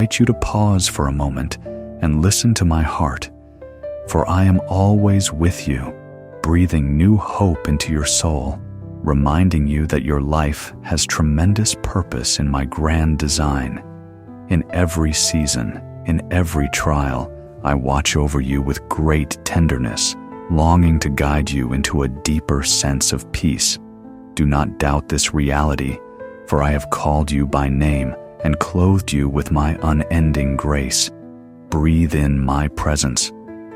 invite you to pause for a moment and listen to my heart, for I am always with you, breathing new hope into your soul, reminding you that your life has tremendous purpose in my grand design. In every season, in every trial, I watch over you with great tenderness, longing to guide you into a deeper sense of peace. Do not doubt this reality, for I have called you by name and clothed you with my unending grace. Breathe in my presence.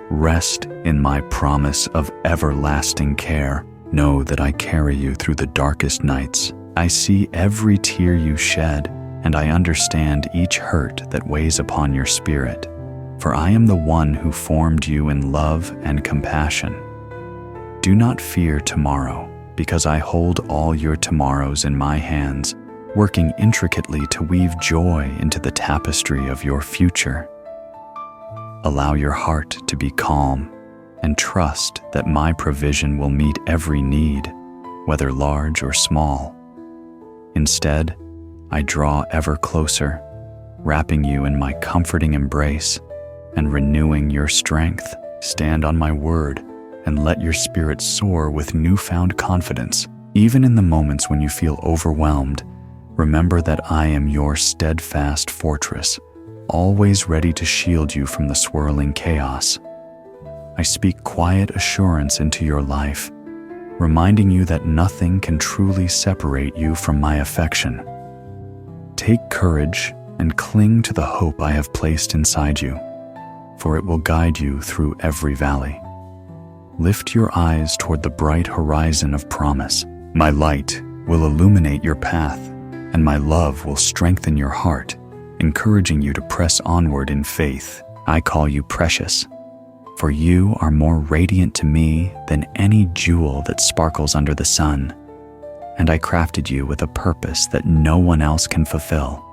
Rest in my promise of everlasting care. Know that I carry you through the darkest nights. I see every tear you shed, and I understand each hurt that weighs upon your spirit. For I am the one who formed you in love and compassion. Do not fear tomorrow, because I hold all your tomorrows in my hands, working intricately to weave joy into the tapestry of your future. Allow your heart to be calm and trust that my provision will meet every need, whether large or small. Instead, I draw ever closer, wrapping you in my comforting embrace and renewing your strength. Stand on my word and let your spirit soar with newfound confidence. Even in the moments when you feel overwhelmed, remember that I am your steadfast fortress, always ready to shield you from the swirling chaos. I speak quiet assurance into your life, reminding you that nothing can truly separate you from my affection. Take courage and cling to the hope I have placed inside you, for it will guide you through every valley. Lift your eyes toward the bright horizon of promise. My light will illuminate your path, and my love will strengthen your heart, encouraging you to press onward in faith. I call you precious, for you are more radiant to me than any jewel that sparkles under the sun, and I crafted you with a purpose that no one else can fulfill.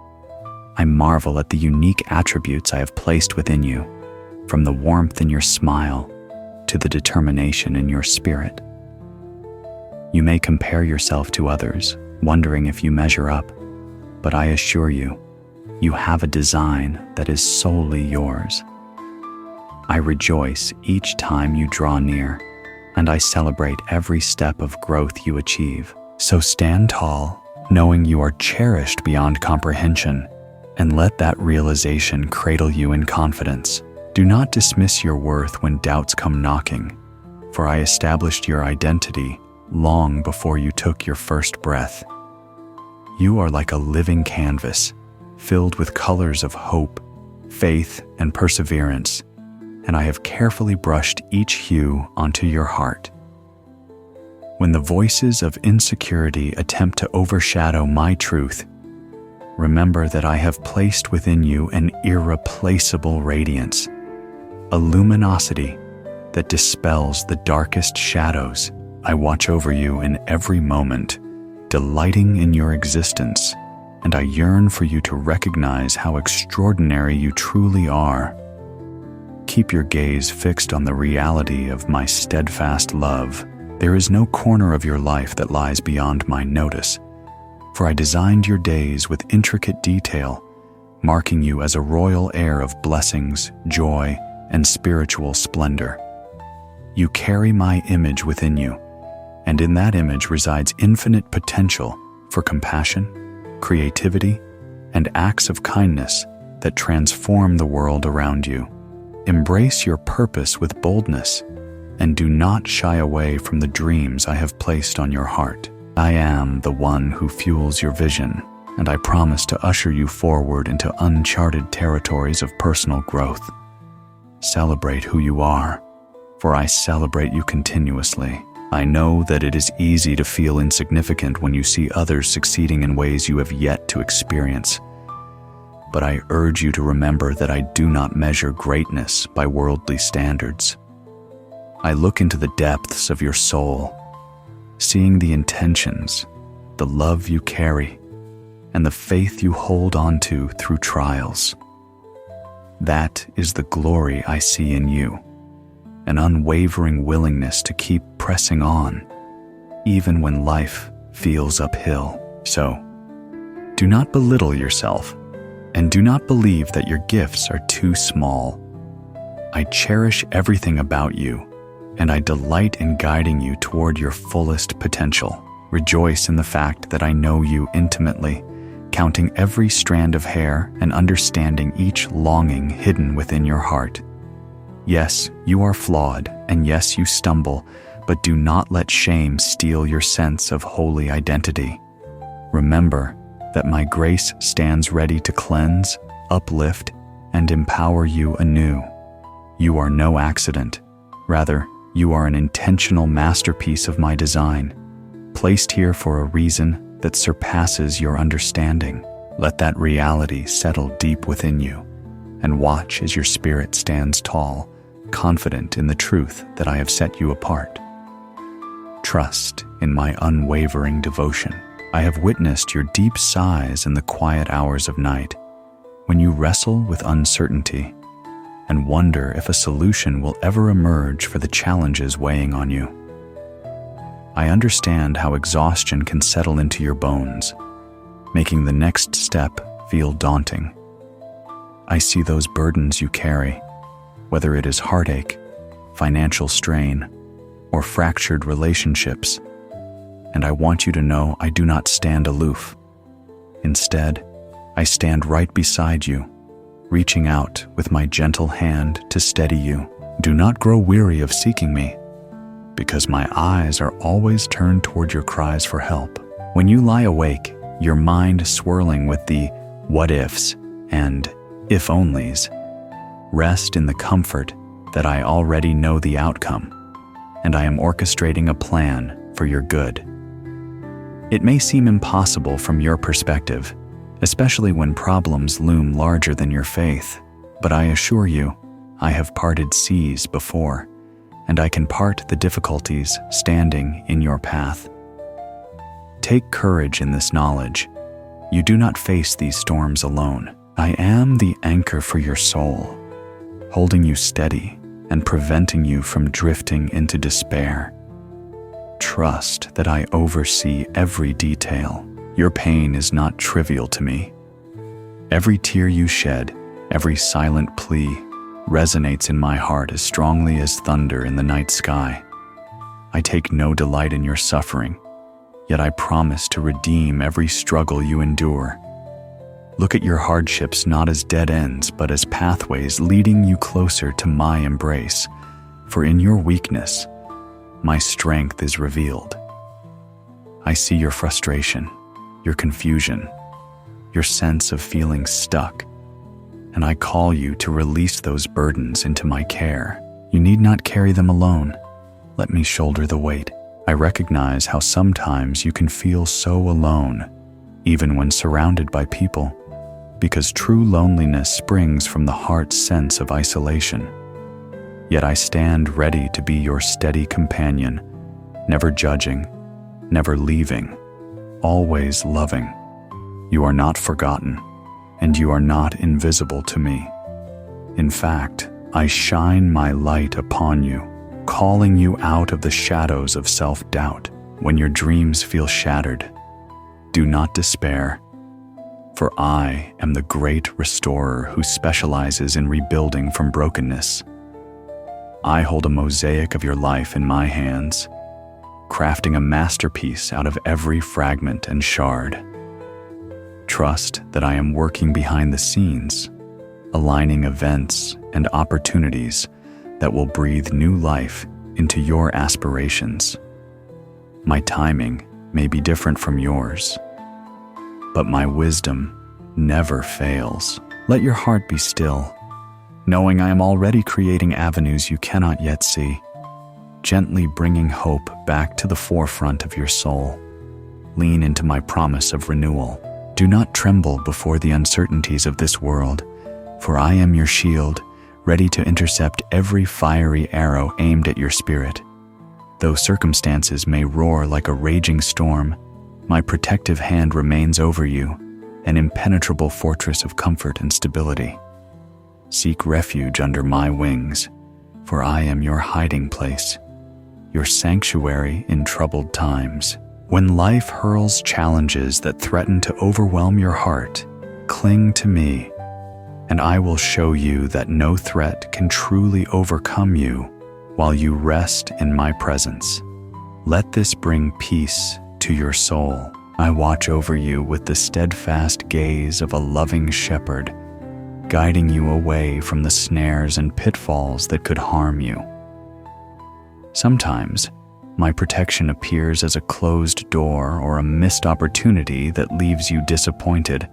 I marvel at the unique attributes I have placed within you, from the warmth in your smile to the determination in your spirit. You may compare yourself to others, wondering if you measure up, but I assure you, you have a design that is solely yours. I rejoice each time you draw near, and I celebrate every step of growth you achieve. So stand tall, knowing you are cherished beyond comprehension, and let that realization cradle you in confidence. Do not dismiss your worth when doubts come knocking, for I established your identity long before you took your first breath. You are like a living canvas, filled with colors of hope, faith, and perseverance, and I have carefully brushed each hue onto your heart. When the voices of insecurity attempt to overshadow my truth, remember that I have placed within you an irreplaceable radiance, a luminosity that dispels the darkest shadows. I watch over you in every moment, delighting in your existence, and I yearn for you to recognize how extraordinary you truly are. Keep your gaze fixed on the reality of my steadfast love. There is no corner of your life that lies beyond my notice, for I designed your days with intricate detail, marking you as a royal heir of blessings, joy, and spiritual splendor. You carry my image within you, and in that image resides infinite potential for compassion, creativity, and acts of kindness that transform the world around you. Embrace your purpose with boldness, and do not shy away from the dreams I have placed on your heart. I am the one who fuels your vision, and I promise to usher you forward into uncharted territories of personal growth. Celebrate who you are, for I celebrate you continuously. I know that it is easy to feel insignificant when you see others succeeding in ways you have yet to experience. But I urge you to remember that I do not measure greatness by worldly standards. I look into the depths of your soul, seeing the intentions, the love you carry, and the faith you hold on to through trials. That is the glory I see in you, an unwavering willingness to keep pressing on, even when life feels uphill. So, do not belittle yourself, and do not believe that your gifts are too small. I cherish everything about you, and I delight in guiding you toward your fullest potential. Rejoice in the fact that I know you intimately, counting every strand of hair and understanding each longing hidden within your heart. Yes, you are flawed, and yes, you stumble, but do not let shame steal your sense of holy identity. Remember that my grace stands ready to cleanse, uplift, and empower you anew. You are no accident. Rather, you are an intentional masterpiece of my design, placed here for a reason that surpasses your understanding. Let that reality settle deep within you, and watch as your spirit stands tall, confident in the truth that I have set you apart. Trust in my unwavering devotion. I have witnessed your deep sighs in the quiet hours of night, when you wrestle with uncertainty and wonder if a solution will ever emerge for the challenges weighing on you. I understand how exhaustion can settle into your bones, making the next step feel daunting. I see those burdens you carry, whether it is heartache, financial strain, or fractured relationships, and I want you to know I do not stand aloof. Instead, I stand right beside you, reaching out with my gentle hand to steady you. Do not grow weary of seeking me, because my eyes are always turned toward your cries for help. When you lie awake, your mind swirling with the what ifs and if onlys, rest in the comfort that I already know the outcome, and I am orchestrating a plan for your good. It may seem impossible from your perspective, especially when problems loom larger than your faith, but I assure you, I have parted seas before, and I can part the difficulties standing in your path. Take courage in this knowledge. You do not face these storms alone. I am the anchor for your soul, holding you steady and preventing you from drifting into despair. Trust that I oversee every detail. Your pain is not trivial to me. Every tear you shed, every silent plea, resonates in my heart as strongly as thunder in the night sky. I take no delight in your suffering, yet I promise to redeem every struggle you endure. Look at your hardships not as dead ends, but as pathways leading you closer to my embrace, for in your weakness, my strength is revealed. I see your frustration, your confusion, your sense of feeling stuck, and I call you to release those burdens into my care. You need not carry them alone. Let me shoulder the weight. I recognize how sometimes you can feel so alone, even when surrounded by people, because true loneliness springs from the heart's sense of isolation. Yet I stand ready to be your steady companion, never judging, never leaving, always loving. You are not forgotten, and you are not invisible to me. In fact, I shine my light upon you, calling you out of the shadows of self-doubt. When your dreams feel shattered, do not despair, for I am the great restorer who specializes in rebuilding from brokenness. I hold a mosaic of your life in my hands, crafting a masterpiece out of every fragment and shard. Trust that I am working behind the scenes, aligning events and opportunities that will breathe new life into your aspirations. My timing may be different from yours, but my wisdom never fails. Let your heart be still, knowing I am already creating avenues you cannot yet see, gently bringing hope back to the forefront of your soul. Lean into my promise of renewal. Do not tremble before the uncertainties of this world, for I am your shield, ready to intercept every fiery arrow aimed at your spirit. Though circumstances may roar like a raging storm, my protective hand remains over you, an impenetrable fortress of comfort and stability. Seek refuge under my wings, for I am your hiding place, your sanctuary in troubled times. When life hurls challenges that threaten to overwhelm your heart, cling to me, and I will show you that no threat can truly overcome you while you rest in my presence. Let this bring peace to your soul. I watch over you with the steadfast gaze of a loving shepherd, guiding you away from the snares and pitfalls that could harm you. Sometimes, my protection appears as a closed door or a missed opportunity that leaves you disappointed,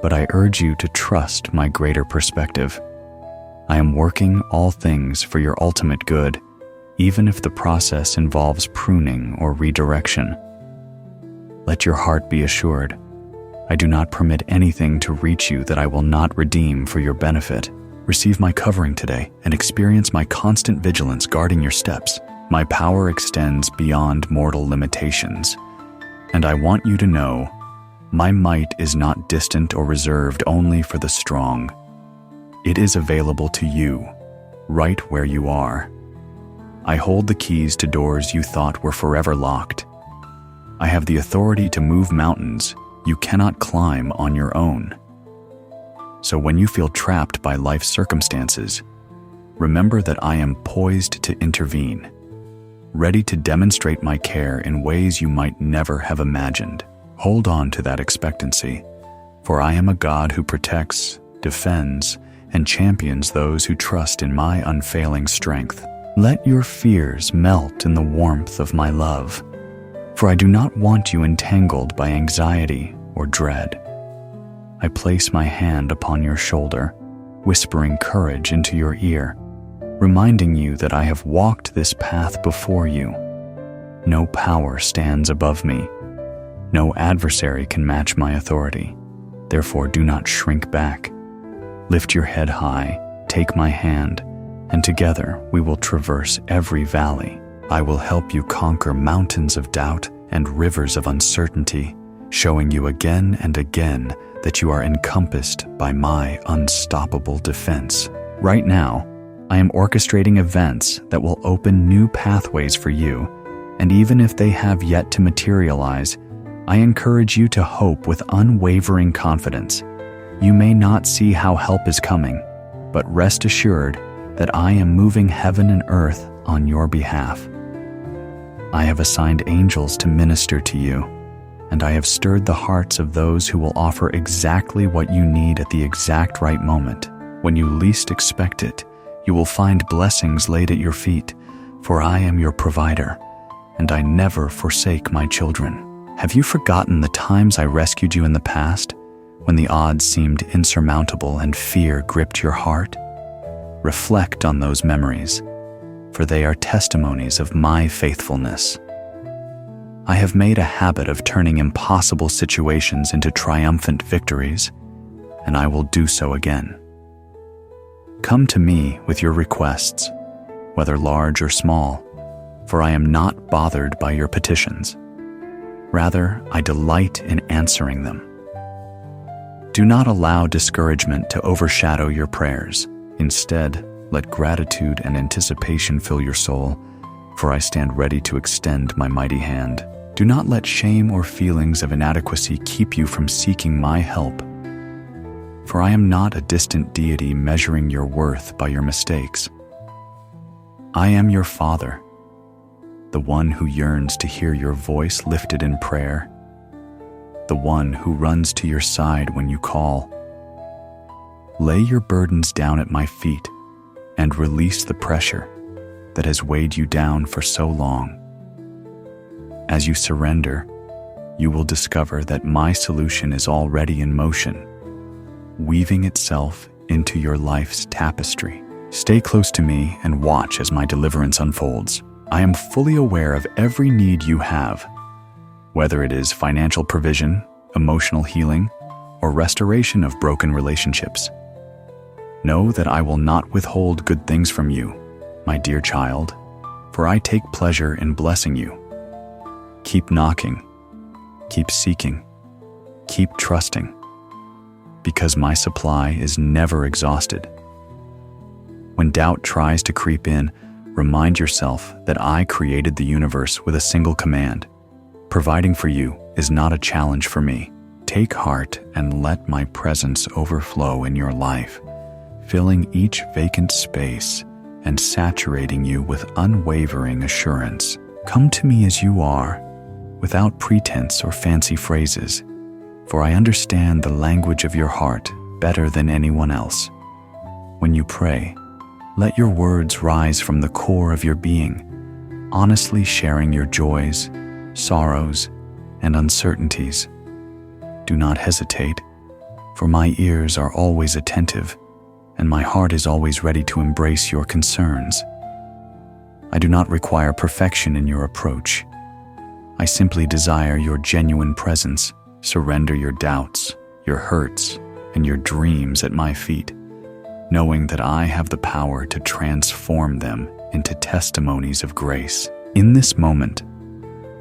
but I urge you to trust my greater perspective. I am working all things for your ultimate good, even if the process involves pruning or redirection. Let your heart be assured. I do not permit anything to reach you that I will not redeem for your benefit. Receive my covering today and experience my constant vigilance guarding your steps. My power extends beyond mortal limitations, and I want you to know, my might is not distant or reserved only for the strong. It is available to you, right where you are. I hold the keys to doors you thought were forever locked. I have the authority to move mountains you cannot climb on your own. So when you feel trapped by life's circumstances, remember that I am poised to intervene, ready to demonstrate my care in ways you might never have imagined. Hold on to that expectancy, for I am a God who protects, defends, and champions those who trust in my unfailing strength. Let your fears melt in the warmth of my love, for I do not want you entangled by anxiety or dread. I place my hand upon your shoulder, whispering courage into your ear, reminding you that I have walked this path before you. No power stands above me. No adversary can match my authority. Therefore, do not shrink back. Lift your head high, take my hand, and together we will traverse every valley. I will help you conquer mountains of doubt and rivers of uncertainty, showing you again and again that you are encompassed by my unstoppable defense. Right now, I am orchestrating events that will open new pathways for you, and even if they have yet to materialize, I encourage you to hope with unwavering confidence. You may not see how help is coming, but rest assured that I am moving heaven and earth on your behalf. I have assigned angels to minister to you, and I have stirred the hearts of those who will offer exactly what you need at the exact right moment. When you least expect it, you will find blessings laid at your feet, for I am your provider, and I never forsake my children. Have you forgotten the times I rescued you in the past, when the odds seemed insurmountable and fear gripped your heart? Reflect on those memories, for they are testimonies of my faithfulness. I have made a habit of turning impossible situations into triumphant victories, and I will do so again. Come to me with your requests, whether large or small, for I am not bothered by your petitions. Rather, I delight in answering them. Do not allow discouragement to overshadow your prayers. Instead, let gratitude and anticipation fill your soul, for I stand ready to extend my mighty hand. Do not let shame or feelings of inadequacy keep you from seeking my help, for I am not a distant deity measuring your worth by your mistakes. I am your Father, the one who yearns to hear your voice lifted in prayer, the one who runs to your side when you call. Lay your burdens down at my feet and release the pressure that has weighed you down for so long. As you surrender, you will discover that my solution is already in motion, weaving itself into your life's tapestry. Stay close to me and watch as my deliverance unfolds. I am fully aware of every need you have, whether it is financial provision, emotional healing, or restoration of broken relationships. Know that I will not withhold good things from you, my dear child, for I take pleasure in blessing you. Keep knocking, keep seeking, keep trusting, because my supply is never exhausted. When doubt tries to creep in, remind yourself that I created the universe with a single command. Providing for you is not a challenge for me. Take heart and let my presence overflow in your life, filling each vacant space and saturating you with unwavering assurance. Come to me as you are, without pretense or fancy phrases, for I understand the language of your heart better than anyone else. When you pray, let your words rise from the core of your being, honestly sharing your joys, sorrows, and uncertainties. Do not hesitate, for my ears are always attentive, and my heart is always ready to embrace your concerns. I do not require perfection in your approach. I simply desire your genuine presence. Surrender your doubts, your hurts, and your dreams at my feet, knowing that I have the power to transform them into testimonies of grace. In this moment,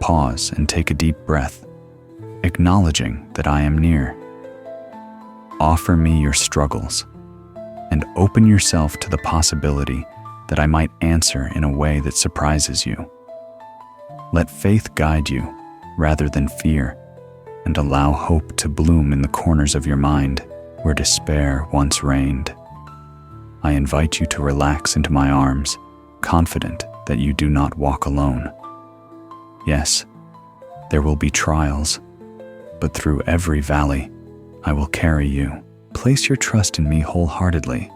pause and take a deep breath, acknowledging that I am near. Offer me your struggles, and open yourself to the possibility that I might answer in a way that surprises you. Let faith guide you rather than fear, and allow hope to bloom in the corners of your mind where despair once reigned. I invite you to relax into my arms, confident that you do not walk alone. Yes, there will be trials, but through every valley, I will carry you. Place your trust in me wholeheartedly,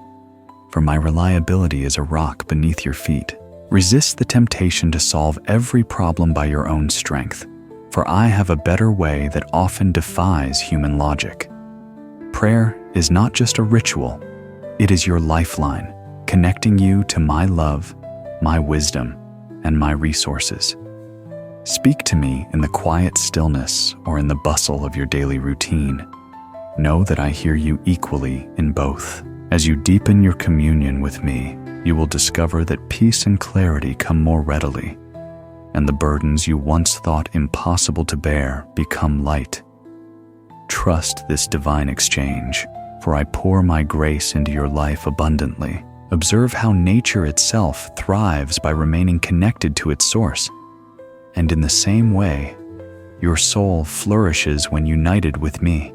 for my reliability is a rock beneath your feet. Resist the temptation to solve every problem by your own strength, for I have a better way that often defies human logic. Prayer is not just a ritual, it is your lifeline, connecting you to my love, my wisdom, and my resources. Speak to me in the quiet stillness or in the bustle of your daily routine. Know that I hear you equally in both. As you deepen your communion with me, you will discover that peace and clarity come more readily, and the burdens you once thought impossible to bear become light. Trust this divine exchange, for I pour my grace into your life abundantly. Observe how nature itself thrives by remaining connected to its source, and in the same way, your soul flourishes when united with me.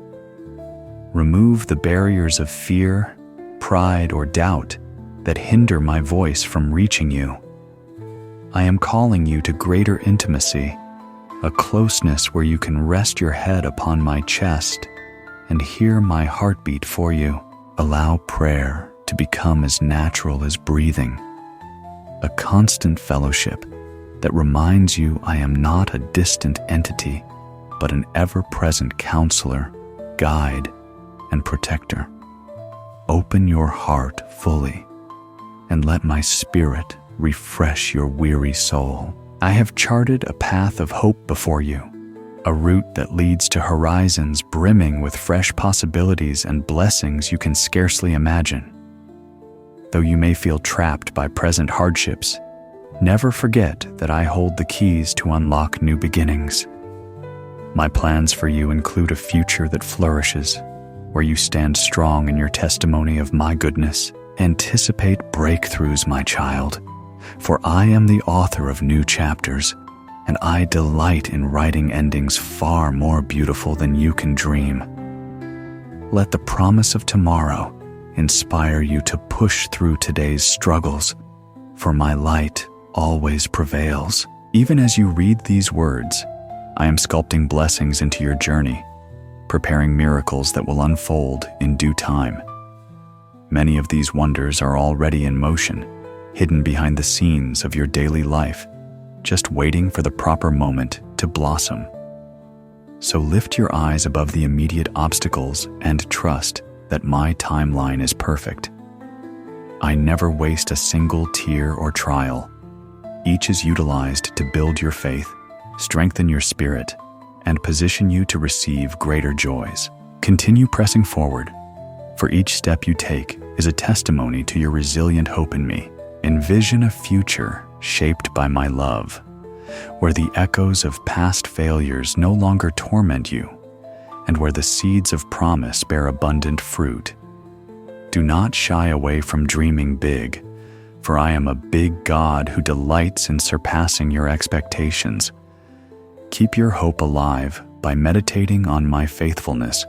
Remove the barriers of fear, pride, or doubt that hinder my voice from reaching you. I am calling you to greater intimacy, a closeness where you can rest your head upon my chest and hear my heartbeat for you. Allow prayer to become as natural as breathing, a constant fellowship that reminds you I am not a distant entity, but an ever-present counselor, guide, and protector. Open your heart fully and let my spirit refresh your weary soul. I have charted a path of hope before you, a route that leads to horizons brimming with fresh possibilities and blessings you can scarcely imagine. Though you may feel trapped by present hardships, never forget that I hold the keys to unlock new beginnings. My plans for you include a future that flourishes, where you stand strong in your testimony of my goodness. Anticipate breakthroughs, my child, for I am the author of new chapters, and I delight in writing endings far more beautiful than you can dream. Let the promise of tomorrow inspire you to push through today's struggles, for my light always prevails. Even as you read these words, I am sculpting blessings into your journey, preparing miracles that will unfold in due time. Many of these wonders are already in motion, hidden behind the scenes of your daily life, just waiting for the proper moment to blossom. So lift your eyes above the immediate obstacles and trust that my timeline is perfect. I never waste a single tear or trial. Each is utilized to build your faith, strengthen your spirit, and position you to receive greater joys. Continue pressing forward, for each step you take is a testimony to your resilient hope in me. Envision a future shaped by my love, where the echoes of past failures no longer torment you, and where the seeds of promise bear abundant fruit. Do not shy away from dreaming big, for I am a big God who delights in surpassing your expectations. Keep your hope alive, by meditating on my faithfulness,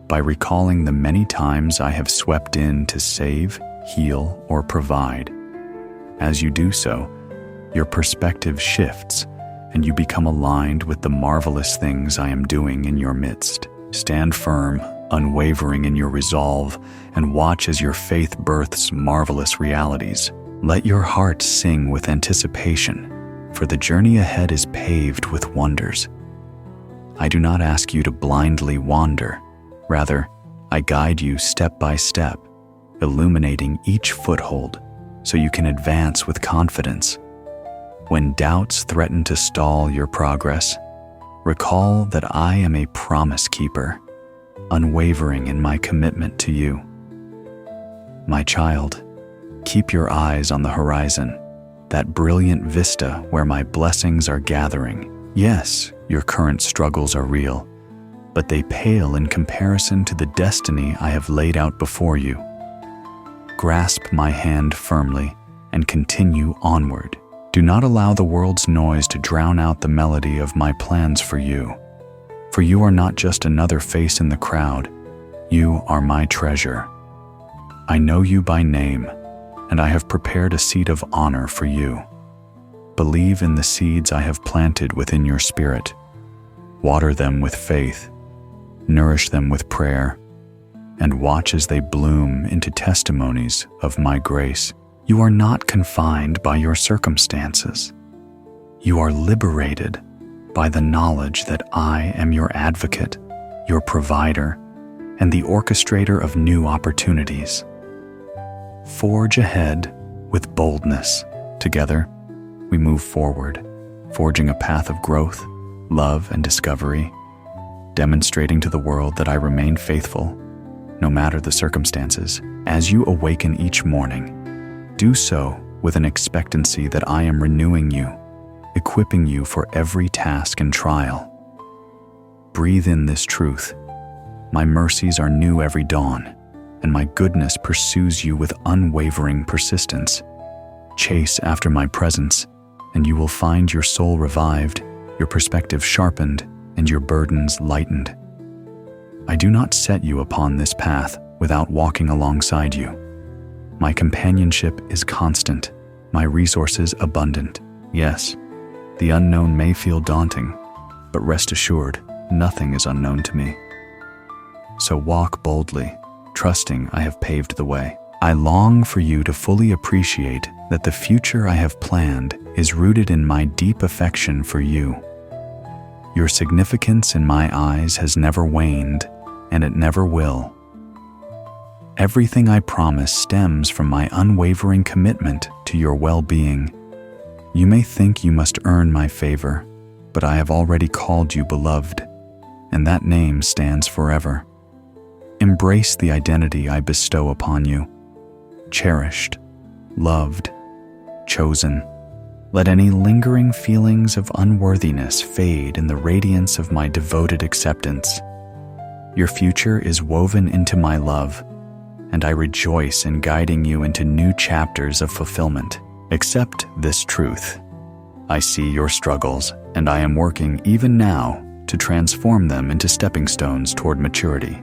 by recalling the many times I have swept in to save, heal, or provide. As you do so, your perspective shifts, and you become aligned with the marvelous things I am doing in your midst. Stand firm, unwavering in your resolve, and watch as your faith births marvelous realities. Let your heart sing with anticipation, for the journey ahead is paved with wonders. I do not ask you to blindly wander. Rather, I guide you step by step, illuminating each foothold so you can advance with confidence. When doubts threaten to stall your progress, recall that I am a promise keeper, unwavering in my commitment to you. My child, keep your eyes on the horizon, that brilliant vista where my blessings are gathering. Yes, your current struggles are real, but they pale in comparison to the destiny I have laid out before you. Grasp my hand firmly and continue onward. Do not allow the world's noise to drown out the melody of my plans for you. For you are not just another face in the crowd, you are my treasure. I know you by name, and I have prepared a seat of honor for you. Believe in the seeds I have planted within your spirit. Water them with faith, nourish them with prayer, and watch as they bloom into testimonies of my grace. You are not confined by your circumstances. You are liberated by the knowledge that I am your advocate, your provider, and the orchestrator of new opportunities. Forge ahead with boldness. Together, we move forward, forging a path of growth, love, and discovery, demonstrating to the world that I remain faithful, no matter the circumstances. As you awaken each morning, do so with an expectancy that I am renewing you, equipping you for every task and trial. Breathe in this truth. My mercies are new every dawn, and my goodness pursues you with unwavering persistence. Chase after my presence, and you will find your soul revived, your perspective sharpened, and your burdens lightened. I do not set you upon this path without walking alongside you. My companionship is constant, my resources abundant. Yes, the unknown may feel daunting, but rest assured, nothing is unknown to me. So walk boldly, trusting I have paved the way. I long for you to fully appreciate that the future I have planned is rooted in my deep affection for you. Your significance in my eyes has never waned, and it never will. Everything I promise stems from my unwavering commitment to your well-being. You may think you must earn my favor, but I have already called you beloved, and that name stands forever. Embrace the identity I bestow upon you. Cherished, loved, chosen. Let any lingering feelings of unworthiness fade in the radiance of my devoted acceptance. Your future is woven into my love, and I rejoice in guiding you into new chapters of fulfillment. Accept this truth. I see your struggles, and I am working even now to transform them into stepping stones toward maturity.